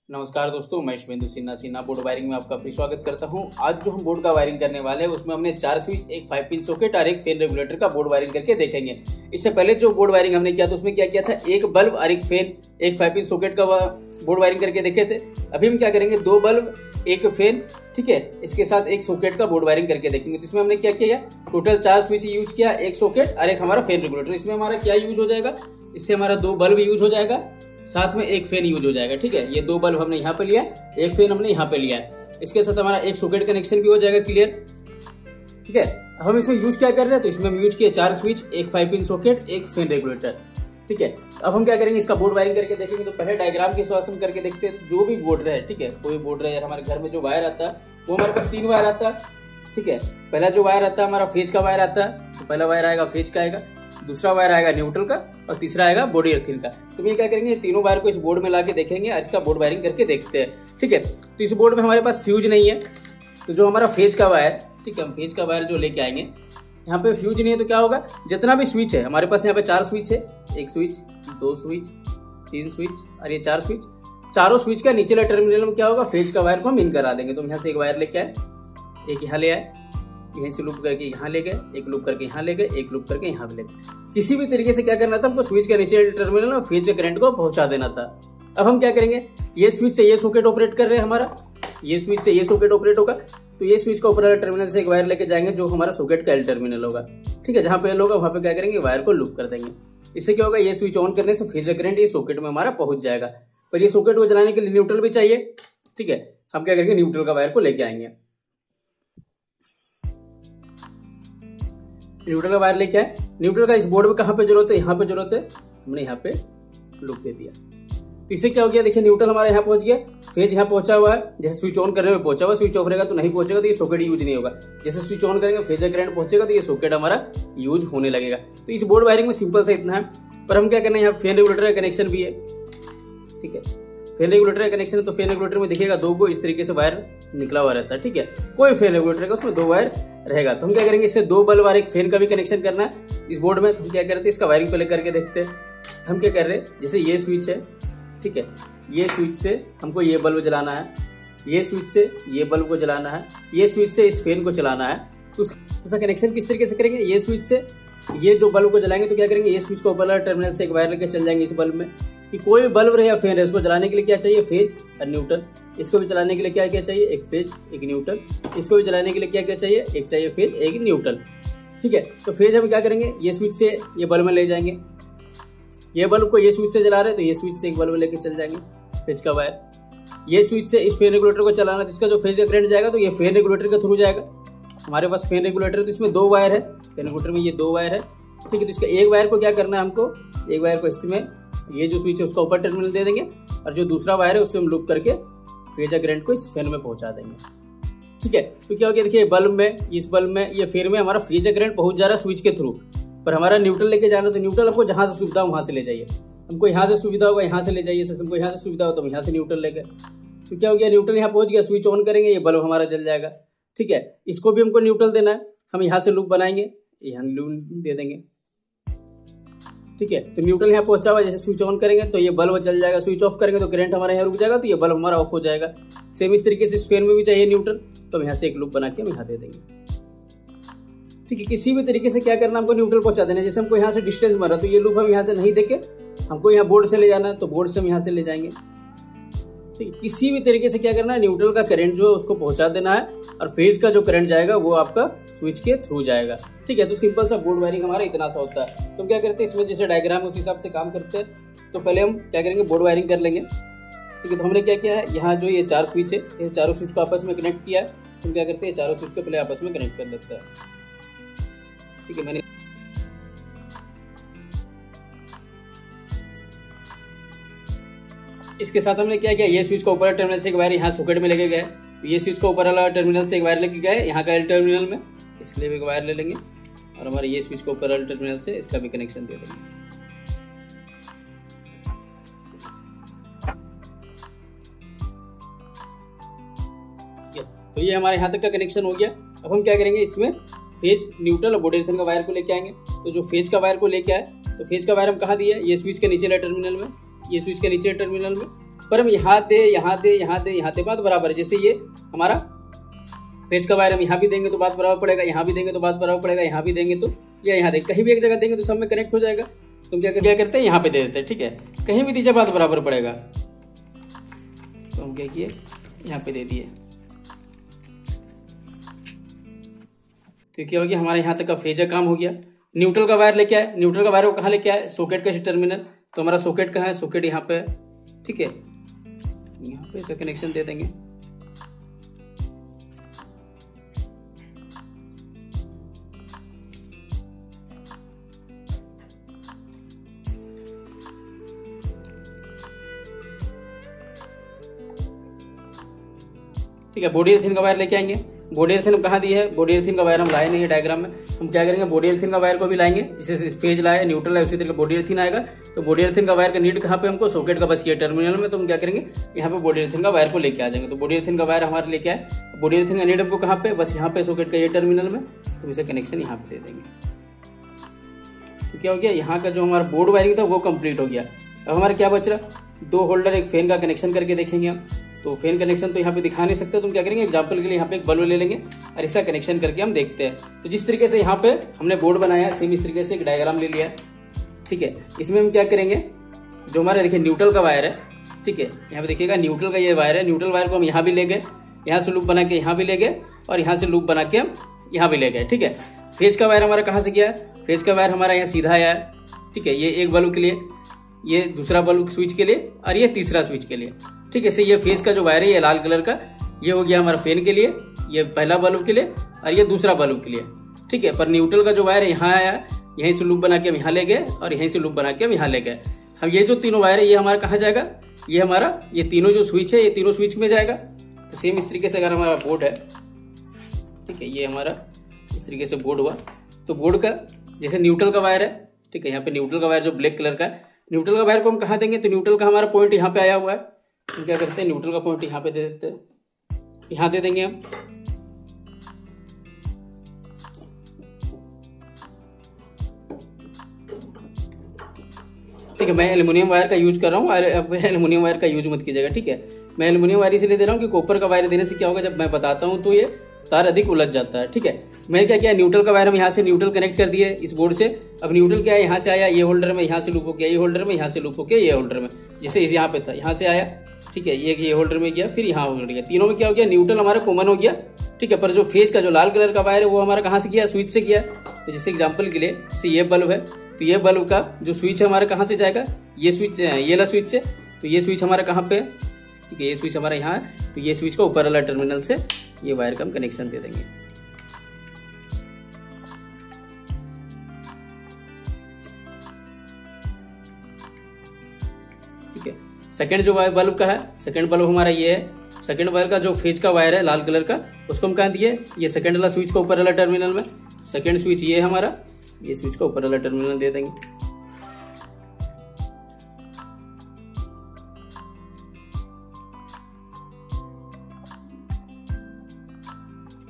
नमस्कार दोस्तों, मैं शुभेंदु सिन्हा बोर्ड वायरिंग में आपका फिर स्वागत करता हूं। आज जो हम बोर्ड का वायरिंग करने वाले हैं उसमें हमने 4 स्विच, एक 5 पिन सॉकेट और एक फैन रेगुलेटर का बोर्ड वायरिंग करके देखेंगे। इससे पहले जो बोर्ड वायरिंग हमने किया था उसमें क्या किया था, एक बल्ब और एक फैन, एक 5 पिन सॉकेट का बोर्ड वायरिंग करके देखे थे। अभी हम क्या करेंगे, 2 बल्ब, एक फैन, ठीक है, इसके साथ एक सॉकेट का बोर्ड वायरिंग करके देखेंगे। तो इसमें हमने क्या किया, टोटल 4 स्विच यूज किया, एक सॉकेट और एक हमारा फैन रेगुलेटर। इसमें हमारा क्या यूज हो जाएगा, इससे हमारा 2 बल्ब यूज हो जाएगा, साथ में एक फैन यूज हो जाएगा। ठीक है, ये 2 बल्ब हमने यहाँ पे लिया, एक फैन हमने यहाँ पे लिया है। इसके साथ हमारा एक सॉकेट कनेक्शन भी हो जाएगा क्लियर। ठीक है, हम इसमें यूज क्या कर रहे हैं, तो इसमें हम यूज किए 4 स्विच, एक 5 पिन सॉकेट, एक फैन रेगुलेटर। ठीक है, अब हम क्या करेंगे, इसका बोर्ड वायरिंग करके देखेंगे। तो पहले डायग्राम के स्वास्थ्य करके देखते हैं। जो भी बोर्ड रहे, ठीक है, कोई बोर्ड रहे, हमारे घर में जो वायर आता है वो हमारे पास 3 वायर आता है। ठीक है, पहला जो वायर आता है हमारा फेज का वायर आता है। तो पहला वायर आएगा फेज का आएगा, दूसरा वायर आएगा न्यूट्रल का और तीसरा आएगा बॉडी अर्थिंग का। तो ये क्या करेंगे, तीनों वायर को इस बोर्ड में लाके देखेंगे और इसका बोर्ड वायरिंग करके देखते हैं। ठीक है, तो इस बोर्ड में हमारे पास फ्यूज नहीं है, तो जो हमारा फेज का वायर, ठीक है, हम फेज का वायर जो लेके आएंगे, यहाँ पे फ्यूज नहीं है तो क्या होगा, जितना भी स्विच है हमारे पास, यहाँ पे 4 स्विच है, 1 स्विच, 2 स्विच, 3 स्विच और ये 4 स्विच, चारों स्विच का नीचे टर्मिनल में क्या होगा, फेज का वायर को हम इन करा देंगे। तो हम यहाँ से एक वायर लेके आए, एक यहाँ ले आए, यहीं से लूप करके यहाँ ले गए, एक लूप करके यहाँ ले गए, एक लूप करके यहाँ ले गए। किसी भी तरीके से क्या करना था, हमको स्विच के नीचे टर्मिनल में फेज के करंट को पहुंचा देना था। अब हम क्या करेंगे, ये स्विच से ये सॉकेट ऑपरेट कर रहे हैं हमारा, ये स्विच से ये सॉकेट ऑपरेट होगा। तो ये स्विच का ऊपर वाला टर्मिनल से एक वायर लेके जाएंगे जो हमारा सॉकेट का एल टर्मिनल होगा। ठीक है, जहां पे एल होगा वहां पे क्या करेंगे, वायर को लूप कर देंगे। इससे क्या होगा, ये स्विच ऑन करने से फेज करंट ये सॉकेट में हमारा पहुंच जाएगा। पर ये सॉकेट को जलाने के लिए न्यूट्रल भी चाहिए। ठीक है, हम क्या करेंगे, न्यूट्रल का वायर को लेके आएंगे, न्यूट्रल का वायर लेके आए। न्यूट्रल का इस बोर्ड में कहां पे जरूरत है, यहाँ पे जरूरत है, हमने यहाँ पे लूप दे दिया। तो इससे क्या हो गया, देखिए न्यूट्रल हमारा यहाँ पहुंच गया, फेज यहाँ पहुंचा हुआ है। जैसे स्विच ऑन करने में पहुंचा हुआ, स्विच ऑफ रहेगा तो नहीं पहुंचेगा, तो ये सॉकेट यूज नहीं होगा। जैसे स्विच ऑन करेंगे फेज करंट पहुंचेगा तो ये सॉकेट हमारा यूज होने लगेगा। तो इस बोर्ड वायरिंग में सिंपल सा इतना है। पर हम क्या करना है, यहाँ फैन रेगुलेटर का कनेक्शन भी है। ठीक है, फैन रेगुलेटर का कनेक्शन है, तो फैन रेगुलेटर में देखिएगा 2 को इस तरीके से वायर निकला हुआ रहता है। ठीक है, कोई फैन रेगुलेटर का उसमें 2 वायर रहेगा। तो हम क्या करेंगे, इससे 2 बल्ब और एक फैन का भी कनेक्शन करना है इस बोर्ड में। तो हम क्या करते हैं, इसका वायरिंग पहले करके देखते हैं। हम क्या कर रहे हैं, जैसे ये स्विच है, ठीक है, ये स्विच से हमको ये बल्ब जलाना है, ये स्विच से ये बल्ब को जलाना है, ये स्विच से इस फैन को चलाना है। तो उसका कनेक्शन किस तरीके से करेंगे, ये स्विच से ये जो बल्ब को जलाएंगे तो क्या करेंगे, ये स्विच को ऊपर टर्मिनल से एक वायर लेकर चल जाएंगे इस बल्ब में। कि कोई भी बल्ब रहे या फैन है, उसको जलाने के लिए क्या चाहिए, फेज और न्यूट्रल। इसको भी चलाने के लिए क्या क्या चाहिए, एक फेज एक न्यूट्रल। इसको भी जलाने के लिए क्या क्या चाहिए, एक चाहिए फेज एक न्यूट्रल। ठीक है, तो फेज हम क्या करेंगे, ये स्विच से ये बल्ब में ले जाएंगे, ये बल्ब को ये स्विच से जला रहे हैं तो ये स्विच से एक बल्ब लेके चल जाएंगे फेज का वायर। ये स्विच से इस फैन रेगुलेटर को चलाना है तो इसका जो फेज का करंट जाएगा तो ये फैन रेगुलेटर के थ्रू जाएगा। हमारे पास फैन रेगुलेटर है तो इसमें 2 वायर है, फैन रेगुलेटर में ये 2 वायर है। ठीक है, तो इसका एक वायर को क्या करना है, हमको एक वायर को इसमें ये जो स्विच है उसका ऊपर टर्मिनल दे देंगे और जो दूसरा वायर है उससे हम लूप करके फेज करंट को इस फैन में पहुंचा देंगे। ठीक है, तो क्या हो गया, देखिए बल्ब में, इस बल्ब में, ये फैन में हमारा फेज करंट पहुंच जा रहा है स्विच के थ्रू। पर हमारा न्यूट्रल लेके जाना, तो न्यूट्रल आपको जहां से सुविधा हो वहां से ले जाइए। हमको यहाँ से सुविधा होगा यहाँ से ले जाइए, हमको यहाँ से सुविधा हो तो हम यहाँ से न्यूट्रल ले गए। तो क्या हो गया, न्यूट्रल यहाँ पहुंच गया, स्विच ऑन करेंगे ये बल्ब हमारा जल जाएगा। ठीक है, इसको भी हमको न्यूट्रल देना है, हम यहाँ से लूप बनाएंगे, यहाँ लूप दे देंगे। ठीक है, तो न्यूट्रल यहाँ पहुंचा हुआ, जैसे स्विच ऑन करेंगे तो ये बल्ब जल जाएगा, स्विच ऑफ करेंगे तो करंट हमारा यहाँ रुक जाएगा, तो ये बल्ब हमारा ऑफ हो जाएगा। सेम इस तरीके से इस फैन में भी चाहिए न्यूट्रल, तो हम यहाँ से एक लूप बना के हम यहाँ दे देंगे। ठीक है, किसी भी तरीके से क्या करना, हमको न्यूट्रल पहुंचा देना है। जैसे हमको यहाँ से डिस्टेंस बन रहा तो ये लूप हम यहाँ से नहीं देके हमको यहाँ बोर्ड से ले जाना है, तो बोर्ड से हम यहाँ से ले जाएंगे। ठीक है, किसी भी तरीके से क्या करना है, न्यूट्रल का करंट जो है उसको पहुंचा देना है और फेज का जो करंट जाएगा वो आपका स्विच के थ्रू जाएगा। ठीक है, तो सिंपल सा बोर्ड वायरिंग हमारा इतना सा होता है। तो क्या करते हैं, इसमें जैसे डायग्राम है उस हिसाब से काम करते हैं। तो पहले हम क्या करेंगे, बोर्ड वायरिंग कर लेंगे। ठीक है, तो हमने क्या किया है, यहाँ जो ये 4 स्विच है, ये चारों स्विच को आपस में कनेक्ट किया है। हम क्या करते हैं, चारों स्विच को पहले आपस में कनेक्ट कर लेते हैं। ठीक है, मैंने इसके साथ हमने क्या किया, ये स्विच को ऊपर टर्मिनल से एक वायर यहाँ सॉकेट में लेके गए, ये स्विच को ऊपर वाला टर्मिनल से एक वायर लेके गए यहाँ का एल टर्मिनल में, इसलिए भी एक वायर ले लेंगे और हमारे ये स्विच को ऊपर वाले टर्मिनल से इसका भी कनेक्शन दे देंगे। तो ये हमारे यहाँ तक का कनेक्शन हो गया। अब हम क्या करेंगे, इसमें फेज न्यूट्रल और बॉडी अर्थिंग का वायर को लेके आएंगे। तो जो फेज का वायर को लेके आए, तो फेज का वायर हम कहाँ दिया, ये स्विच के नीचे टर्मिनल में, ये स्विच के नीचे टर्मिनल में। पर हम यहाँ दे, यहाँ दे, यहाँ दे, यहाँ दे, बात बराबर है। जैसे ये हमारा फेज का वायर हम यहाँ भी देंगे तो बात बराबर पड़ेगा, यहाँ भी देंगे तो बात बराबर पड़ेगा, यहाँ भी देंगे तो, या यहाँ देंगे, कहीं भी एक जगह देंगे तो सब में कनेक्ट हो जाएगा। तुम क्या करते हैं, यहाँ पे दे देते हैं, ठीक है, कहीं भी दीजिए बात बराबर पड़ेगा। तो हम क्या किए, यहाँ पे दे दिए, तो क्या हो गया, हमारे यहाँ तक का फेज का काम हो गया। न्यूट्रल का वायर लेके आए, न्यूट्रल का वायर को कहाँ लेके आए, सॉकेट का टर्मिनल। तो हमारा सॉकेट कहाँ है, सॉकेट यहाँ पे, ठीक है, यहाँ पे इसका कनेक्शन दे देंगे। ठीक है, बॉडी एर्थिंग का वायर लेके आएंगे। बॉडी एर्थिंग कहाँ दी है, बॉडी एर्थिंग का वायर हम लाए नहीं है डायग्राम में। हम क्या करेंगे, बॉडी एर्थिंग का वायर को भी लाएंगे, जैसे फेज लाए, न्यूट्रल है, उसी तरीके बॉडी एर्थिंग आएगा। तो बॉडी एर्थिंग का वायर का नीड कहाँ पे हमको, सॉकेट का बस ये टर्मिनल में। तो हम क्या करेंगे, यहाँ पे बॉडी एर्थिंग का वायर को लेके आ जाएंगे। तो बॉडी एर्थिंग का वायर हमारे लेके आए, बॉडी एर्थिंग का नीड हमको कहाँ पे, बस यहाँ पे सॉकेट का ये टर्मिनल में। तो इसे कनेक्शन यहाँ पे दे देंगे। तो क्या हो गया, यहाँ का जो हमारा बोर्ड वायरिंग था वो कंप्लीट हो गया। अब हमारा क्या बच रहा, 2 होल्डर, एक फैन का कनेक्शन करके देखेंगे हम। तो फैन कनेक्शन तो यहाँ पे दिखा नहीं सकते, तुम क्या करेंगे, एग्जांपल के लिए यहाँ पे एक बल्ब ले लेंगे और इसका कनेक्शन करके हम देखते हैं। तो जिस तरीके से यहाँ पे हमने बोर्ड बनाया, सेम इस तरीके से एक डायग्राम ले लिया, ठीक है। इसमें हम क्या करेंगे, जो हमारा देखिए न्यूट्रल का वायर है, ठीक है, यहाँ पे देखिएगा न्यूट्रल का ये वायर है। न्यूट्रल वायर को हम यहाँ भी ले गए, यहाँ से लूप बना के यहाँ भी ले गए, और यहाँ से लूप बना के हम यहाँ भी ले गए, ठीक है। फेज का वायर हमारा कहाँ से गया है, फेज का वायर हमारा यहाँ सीधा आया है, ठीक है। ये एक बल्ब के लिए, ये दूसरा बल्ब स्विच के लिए, और ये तीसरा स्विच के लिए, ठीक है। से ये फेज का जो वायर है ये लाल कलर का, ये हो गया हमारा फैन के लिए, ये पहला बल्ब के लिए, और ये दूसरा बल्ब के लिए, ठीक है। पर न्यूट्रल का जो वायर है यहाँ आया, यहीं से लूप बना के हम यहाँ ले गए, और यहीं से लूप बना के हम यहाँ ले गए। हम ये जो तीनों वायर है ये हमारा कहाँ जाएगा, ये हमारा ये तीनों जो स्विच है ये तीनों स्विच में जाएगा। तो सेम इस तरीके से अगर हमारा बोर्ड है, ठीक है, ये हमारा इस तरीके से बोर्ड हुआ। तो बोर्ड का जैसे न्यूट्रल का वायर है, ठीक है, यहाँ पे न्यूट्रल का वायर जो ब्लैक कलर का है, न्यूट्रल का वायर को हम कहाँ देंगे, तो न्यूट्रल का हमारा पॉइंट यहाँ पे आया हुआ है। हम क्या करते हैं, न्यूट्रल का पॉइंट यहाँ पे दे देते हैं, यहाँ दे देंगे हम। ठीक है, मैं एल्युमिनियम वायर का यूज कर रहा हूँ, अब एल्युमिनियम वायर का यूज मत कीजिएगा, ठीक है। मैं एल्युमिनियम वायर इसलिए दे रहा हूँ कि कॉपर का वायर देने से क्या होगा, जब मैं बताता हूँ तो ये तार अधिक उलझ जाता है, ठीक है। मैंने क्या किया, न्यूट्रल का वायर हम यहाँ से न्यूट्रल कनेक्ट कर दिए इस बोर्ड से। अब न्यूट्रल क्या है, यहाँ से आया ये होल्डर में, यहाँ से लूप हो गया ये होल्डर में, यहाँ से लूप हो गया ये होल्डर में, जैसे इस यहाँ पे था, यहाँ से आया, ठीक है, ये होल्डर में गया, फिर यहाँ होल्डर गया। तीनों में क्या हो गया, न्यूट्रल हमारा कॉमन हो गया, ठीक है। पर जो फेज का जो लाल कलर का वायर है वो हमारा कहाँ से गया, स्विच से गया। तो जैसे एग्जाम्पल के लिए जैसे ये बल्ब है, तो ये बल्ब का जो स्विच है हमारा कहाँ से जाएगा, ये स्विच, ये ला स्विच से। तो ये स्विच हमारा कहाँ पे है, ठीक है, ये स्विच हमारा यहाँ है। तो ये स्विच को ऊपर वाला टर्मिनल से ये वायर का हम कनेक्शन दे देंगे। ठीक है, सेकंड जो बल्ब का है, सेकंड बल्ब हमारा ये है। सेकंड बल्ब का जो फेज का वायर है लाल कलर का, उसको हम कहाँ दिए, ये सेकंड वाला स्विच को ऊपर वाला टर्मिनल में। सेकंड स्विच ये है हमारा, ये स्विच को ऊपर वाला टर्मिनल दे देंगे।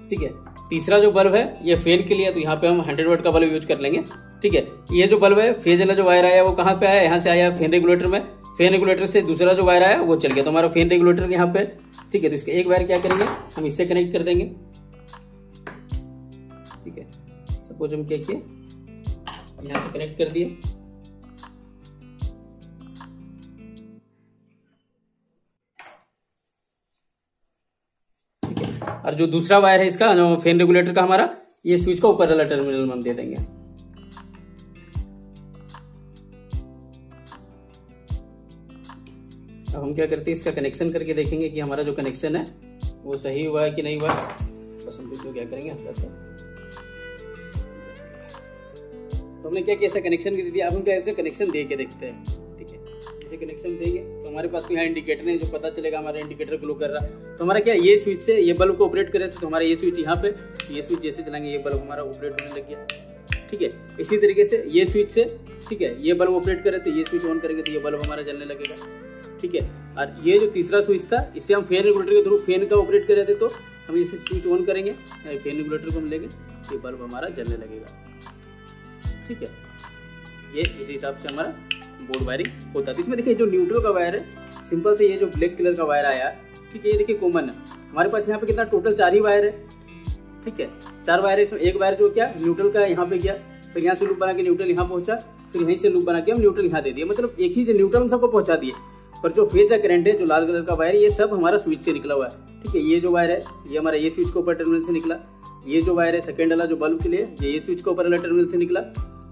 ठीक है, तीसरा जो बल्ब है ये फैन के लिए, तो यहाँ पे हम 100 वाट का बल्ब यूज कर लेंगे। ठीक है, ये जो बल्ब है, फेज वाला जो वायर आया वो कहाँ पे आया, यहाँ से आया फैन रेगुलेटर में। फैन रेगुलेटर से दूसरा जो वायर आया वो चल गया, तो हमारा फैन रेगुलेटर यहाँ पे। ठीक है, तो इसका एक वायर क्या करेंगे, हम इससे कनेक्ट कर देंगे। ठीक है, सपोज हम क्या किए, यहाँ से कनेक्ट कर दिए। ठीक है, और जो दूसरा वायर है इसका, जो फैन रेगुलेटर का हमारा, ये स्विच का ऊपर वाला टर्मिनल में हम दे देंगे। अब हम क्या करते हैं, इसका कनेक्शन करके देखेंगे कि हमारा जो कनेक्शन है वो सही हुआ है कि नहीं हुआ है। बस हम इसमें क्या करेंगे, हल्का सा, तो हमने क्या किया, ऐसा कनेक्शन दे दिया। अब हम क्या ऐसे कनेक्शन दे के देखते हैं। ठीक है, ऐसे कनेक्शन देंगे तो हमारे पास कोई यहाँ इंडिकेटर है जो पता चलेगा हमारा इंडिकेटर ग्लो कर रहा है। तो हमारा क्या, ये स्विच से ये बल्ब को ऑपरेट करे तो हमारा ये स्विच यहाँ पे, ये स्विच जैसे चलाएंगे ये बल्ब हमारा ऑपरेट होने लग गया। ठीक है, इसी तरीके से ये स्विच से, ठीक है, ये बल्ब ऑपरेट करे तो ये स्विच ऑन करेंगे तो ये बल्ब हमारा जलने लगेगा। ठीक है, और ये जो तीसरा स्विच था, इससे हम फैन रेगुलेटर के थ्रू फैन का ऑपरेट कर रहे थे, तो हम इसे स्विच ऑन करेंगे, फैन रेगुलेटर को हम लेंगे, ये बल्ब हमारा जलने लगेगा। ठीक है, ये इस हिसाब से हमारा बोर्ड वायरिंग होता है। तो इसमें देखिए जो न्यूट्रल का वायर है सिंपल से ये जो ब्लैक कलर का वायर आया, ठीक है, ये देखिए कॉमन है हमारे पास यहाँ पे कितना टोटल 4 ही वायर है, ठीक है, 4 वायर है। इसमें एक वायर जो क्या न्यूट्रल का यहाँ पे गया, फिर यहाँ से लूप बना के न्यूट्रल यहाँ पहुंचा, फिर यहीं से लूप बना के हम न्यूट्रल यहाँ दे दिया, मतलब एक ही जो न्यूट्रल हम सबको पहुंचा दिए। पर जो फेज या करंट है, जो लाल कलर का वायर, ये सब हमारा स्विच से निकला हुआ है, ठीक है। ये जो वायर है ये हमारा ये स्विच के ऊपर टर्मिनल से निकला, ये जो वायर है सेकंड वाला जो बल्ब के लिए ये स्विच के ऊपर वाला टर्मिनल से निकला,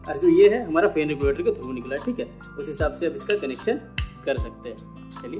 और जो ये है हमारा फैन रेगुलेटर के थ्रू निकला, ठीक है। उस हिसाब से आप इसका कनेक्शन कर सकते हैं। चलिए।